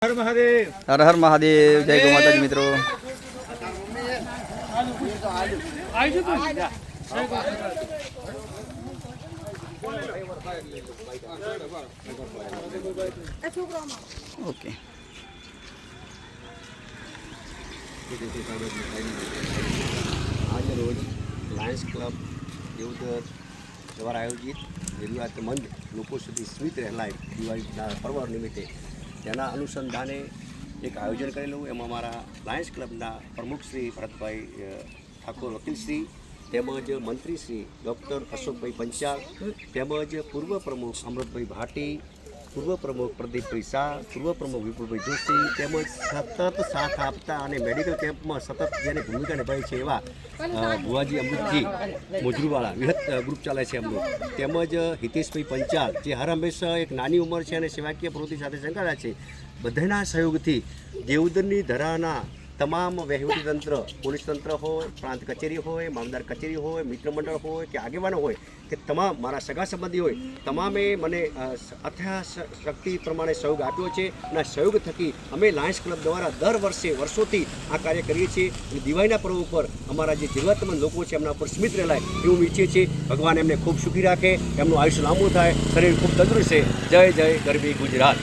હર મહાદેવ, હર હર મહાદેવ, જય ગૌ માતાજી મિત્રો। ઓકે, आज रोज लायन्स क्लब देवधर द्वारा आयोजित જરૂરિયાતમંદ લોકો સુધી સ્મિત રહેલાય દિવાળીના પર્વ નિમિત્તે તેના અનુસંધાને એક આયોજન કરેલું। એમાં અમારા લાયન્સ ક્લબના પ્રમુખ શ્રી ભરતભાઈ ઠાકોર વકીલશ્રી તેમજ મંત્રી શ્રી ડૉક્ટર અશોકભાઈ પંચાલ તેમજ પૂર્વ પ્રમુખ અમૃતભાઈ ભાટી, પૂર્વ પ્રમુખ પ્રદીપભાઈ શાહ, પૂર્વ પ્રમુખ વિપુલભાઈ જોશી તેમજ સતત સાથ આપતા અને મેડિકલ કેમ્પમાં સતત જેને ભૂમિકા નિભાવી છે એવા ભુવાજી અમૃતજી મોજરૂવાળા વિહત ગ્રુપ ચાલે છે એમનું, તેમજ હિતેશભાઈ પંચાલ જે હર હંમેશા એક નાની ઉંમર છે અને સેવાકીય પ્રવૃત્તિ સાથે સંકળાયેલા છે। બધાના સહયોગથી દેવદરની ધરાના તમામ વહીવટીતંત્ર, પોલીસ તંત્ર હોય, પ્રાંત કચેરી હોય, મામલતદાર કચેરી હોય, મિત્ર મંડળ હોય કે આગેવાનો હોય કે તમામ મારા સગા સંબંધી હોય, તમામે મને અથાહ શક્તિ પ્રમાણે સહયોગ આપ્યો છે અને સહયોગ થકી અમે લાયન્સ ક્લબ દ્વારા દર વર્ષે વર્ષોથી આ કાર્ય કરીએ છીએ અને દિવાળીના પર્વ ઉપર અમારા જે જરૂરિયાતમંદ લોકો છે એમના ઉપર સ્મિત રહેલાય એવું ઈચ્છીએ છીએ। ભગવાન એમને ખૂબ સુખી રાખે, એમનું આયુષ્ય લાંબુ થાય, શરીર ખૂબ તંદુરસ્ત છે। જય જય ગરવી ગુજરાત।